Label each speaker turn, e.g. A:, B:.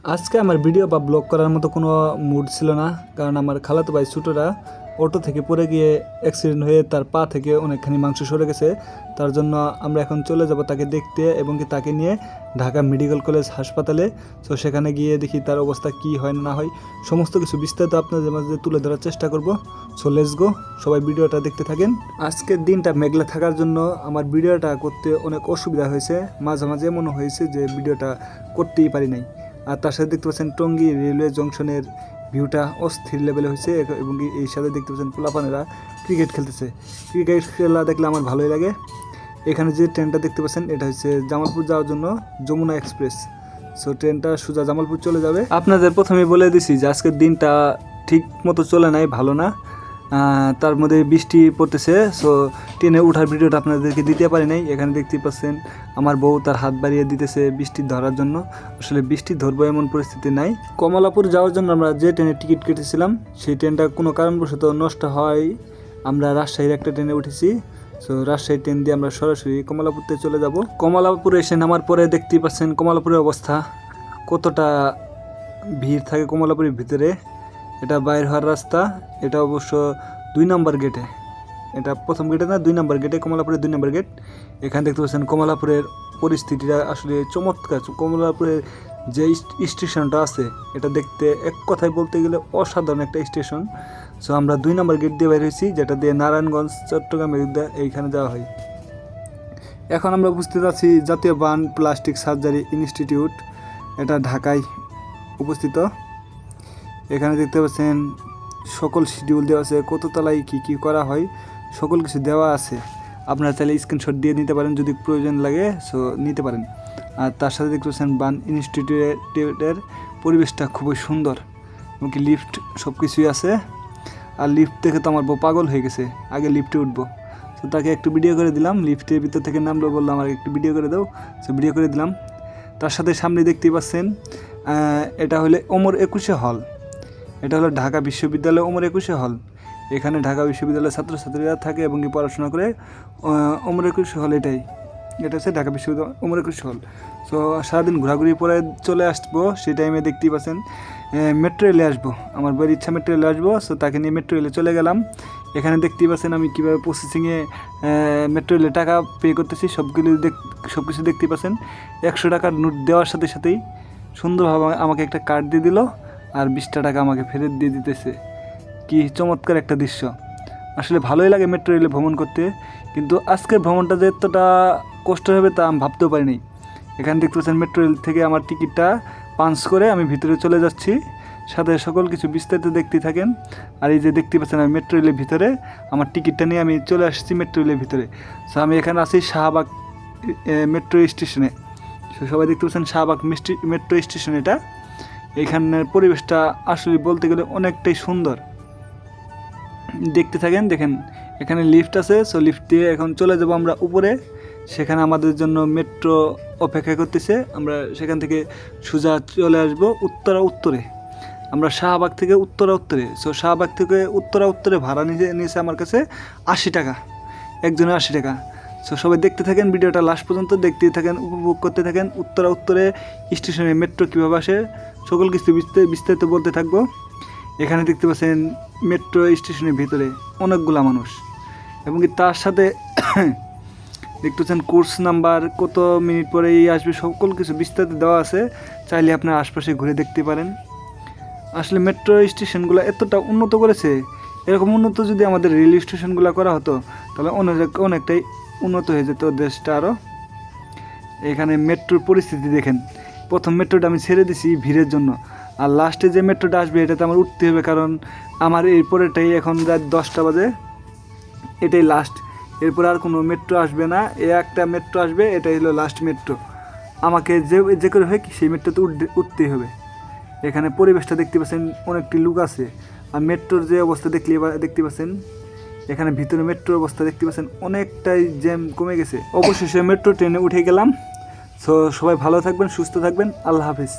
A: আজকে আমার ভিডিও বা ব্লগ করার মতো কোনো মুড ছিল না, কারণ আমার খালাতো ভাই ছোটোরা অটো থেকে পড়ে গিয়ে অ্যাক্সিডেন্ট হয়ে তার পা থেকে অনেকখানি মাংস সরে গেছে। তার জন্য আমরা এখন চলে যাব তাকে দেখতে এবং কি তাকে নিয়ে ঢাকা মেডিকেল কলেজ হাসপাতালে। তো সেখানে গিয়ে দেখি তার অবস্থা কি হয় না হয়, সমস্ত কিছু বিস্তারিত আপনাদের মাঝে তুলে ধরার চেষ্টা করব। সো লেটস গো, সবাই ভিডিওটা দেখতে থাকেন। আজকের দিনটা মেঘলা থাকার জন্য আমার ভিডিওটা করতে অনেক অসুবিধা হয়েছে, মাঝে মাঝে এমন হয়েছে যে ভিডিওটা করতেই পারি নাই। আর তার সাথে দেখতে পাচ্ছেন টঙ্গী রেলওয়ে জংশনের ভিউটা অস্থির লেভেলে হয়েছে এবং এই সাথে দেখতে পাচ্ছেন পোলাপানেরা ক্রিকেট খেলতেছে। ক্রিকেট খেলা দেখলে আমার ভালোই লাগে। এখানে যে ট্রেনটা দেখতে পাচ্ছেন এটা হচ্ছে জামালপুর যাওয়ার জন্য যমুনা এক্সপ্রেস। সো ট্রেনটা সোজা জামালপুর চলে যাবে। আপনাদের প্রথমে বলে দিছি যে আজকের দিনটা ঠিক মতো চলে নাই, ভালো না। তার মধ্যে বৃষ্টি পড়তেছে, সো ট্রেনে ওঠার ভিডিওটা আপনাদেরকে দিতে পারি নাই। এখানে দেখতে পাচ্ছেন আমার বউ তার হাত বাড়িয়ে দিতেছে বৃষ্টি ধরার জন্য। আসলে বৃষ্টি ধরবো এমন পরিস্থিতি নাই। কমলাপুর যাওয়ার জন্য আমরা যে ট্রেনে টিকিট কেটেছিলাম সেই ট্রেনটা কোনো কারণবশত নষ্ট হয়, আমরা রাজশাহীর একটা ট্রেনে উঠেছি। সো রাজশাহী ট্রেন দিয়ে আমরা সরাসরি কমলাপুরতে চলে যাব। কমলাপুরে এসে নামার পরে দেখতেই পাচ্ছেন কমলাপুরের অবস্থা, কতটা ভিড় থাকে কমলাপুরের ভিতরে। এটা বাইর হওয়ার রাস্তা, এটা অবশ্য 2 নম্বর গেটে, এটা প্রথম গেটে না 2 নম্বর গেটে, কমলাপুরের 2 নম্বর গেট। এখানে দেখতে পাচ্ছেন কমলাপুরের পরিস্থিতিটা আসলে চমৎকার। কমলাপুরের যে স্টেশনটা আছে এটা দেখতে এক কথায় বলতে গেলে অসাধারণ একটা স্টেশন। সো আমরা 2 নম্বর গেট দিয়ে বের হয়েছি, যেটা দিয়ে নারায়ণগঞ্জ চট্টগ্রাম এইখানে যাওয়া হয়। এখন আমরা বুঝতে পারছি জাতীয় বার্ন প্লাস্টিক সার্জারি ইনস্টিটিউট, এটা ঢাকায় উপস্থিত। এখানে দেখতে পাচ্ছেন সকল শিডিউল দেওয়া আছে, কত তলায় কী কী করা হয় সকল কিছু দেওয়া আছে। আপনারা চাইলে স্ক্রিনশট দিয়ে নিতে পারেন, যদি প্রয়োজন লাগে সো নিতে পারেন। আর তার সাথে দেখতে পাচ্ছেন বার্ন ইনস্টিটিউটের পরিবেশটা খুবই সুন্দর, এমনকি লিফট সব কিছুই আছে। আর লিফট দেখে তো আমার বউ পাগল হয়ে গেছে, আগে লিফটে উঠবো। তো তাকে একটু ভিডিও করে দিলাম, লিফটের ভিতর থেকে নামলো, বললো আমার একটু ভিডিও করে দাও। সো ভিডিও করে দিলাম। তার সাথে সামনে দেখতেই পাচ্ছেন এটা হলে ওমর একুশে হল, এটা হলো ঢাকা বিশ্ববিদ্যালয় ওমর একুশে হল। এখানে ঢাকা বিশ্ববিদ্যালয়ের ছাত্রছাত্রীরা থাকে এবং কি পড়াশোনা করে। ওমর একুশে হল এটা হচ্ছে ঢাকা বিশ্ববিদ্যালয় ওমর একুশে হল। সো সারাদিন ঘোরাঘুরি পরে চলে আসবো, সেই টাইমে দেখতেই পাচ্ছেন মেট্রো রেলে আসবো, আমার বইয়ের ইচ্ছা মেট্রো রেলে আসবো। সো তাকে নিয়ে মেট্রো রেলে চলে গেলাম। এখানে দেখতেই পাচ্ছেন আমি কীভাবে প্রসেসিংয়ে মেট্রো রেলে টাকা পে করতেছি, সব কিছু দেখতেই পাচ্ছেন। 100 টাকার নোট দেওয়ার সাথে সাথেই সুন্দরভাবে আমাকে একটা কার্ড দিয়ে দিল আর 20টা টাকা আমাকে ফেরত দিয়ে দিতেছে। কি চমৎকার একটা দৃশ্য, আসলে ভালোই লাগে মেট্রো রেলে ভ্রমণ করতে। কিন্তু আজকের ভ্রমণটা যে এতটা কষ্ট হবে তা আমি ভাবতেও পারিনি। এখানে দেখতে পাচ্ছেন মেট্রো রেল থেকে আমার টিকিটটা পাঞ্চ করে আমি ভিতরে চলে যাচ্ছি, সাথে সকল কিছু বিস্তারিত দেখতে থাকেন। আর এই যে দেখতে পাচ্ছেন আমি মেট্রো রেলের ভিতরে আমার টিকিটটা নিয়ে আমি চলে আসছি মেট্রো রেলের ভিতরে। সো আমি এখানে আছি শাহবাগ মেট্রো স্টেশনে। সবাই দেখতে পাচ্ছেন শাহবাগ মেট্রো স্টেশন। এটা এখানের পরিবেশটা আসলে বলতে গেলে অনেকটাই সুন্দর, দেখতে থাকেন। দেখেন এখানে লিফট আছে, সো লিফট দিয়ে এখন চলে যাব আমরা উপরে। সেখানে আমাদের জন্য মেট্রো অপেক্ষা করতেছে, আমরা সেখান থেকে সোজা চলে আসবো উত্তরে। আমরা শাহবাগ থেকে উত্তরে। সো শাহবাগ থেকে উত্তরে ভাড়া নিয়েছে আমার কাছে 80 টাকা, একজনের 80 টাকা। সো সবাই দেখতে থাকেন ভিডিওটা লাস্ট পর্যন্ত, দেখতে থাকেন, উপভোগ করতে থাকেন। উত্তরে স্টেশনে মেট্রো কীভাবে আসে সকল কিছু বিস্তারিত বলতে থাকবো। এখানে দেখতে পাচ্ছেন মেট্রো স্টেশনের ভিতরে অনেকগুলা মানুষ, এবং তার সাথে দেখতে পাচ্ছেন কোর্স নাম্বার, কত মিনিট পরেই আসবে, সকল কিছু বিস্তারিত দেওয়া আছে। চাইলে আপনার আশপাশে ঘুরে দেখতে পারেন। আসলে মেট্রো স্টেশনগুলো এতটা উন্নত করেছে, এরকম উন্নত যদি আমাদের রেল স্টেশনগুলো করা হতো তাহলে অনেকটাই উন্নত হয়ে যেত দেশটা আরও। এখানে মেট্রোর পরিস্থিতি দেখেন, প্রথম মেট্রোটা আমি ছেড়ে দিছি ভিড়ের জন্য, আর লাস্টে যে মেট্রোটা আসবে এটাতে আমার উঠতে হবে, কারণ আমার এরপরেটাই এখন রাত 10টা বাজে, এটাই লাস্ট। এরপর আর কোনো মেট্রো আসবে না, একটা মেট্রো আসবে, এটাই হলো লাস্ট মেট্রো। আমাকে যে করে হয় কি সেই মেট্রোতে উঠতেই হবে। এখানে পরিবেশটা দেখতে পাচ্ছেন, অনেকটি লোক আছে। আর মেট্রোর যে অবস্থা দেখতে পাচ্ছেন, এখানে ভিতরে মেট্রোর অবস্থা দেখতে পাচ্ছেন, অনেকটাই জ্যাম কমে গেছে। অবশেষে মেট্রো ট্রেনে উঠে গেলাম। সো সবাই ভালো থাকবেন, সুস্থ থাকবেন, আল্লাহ হাফিজ।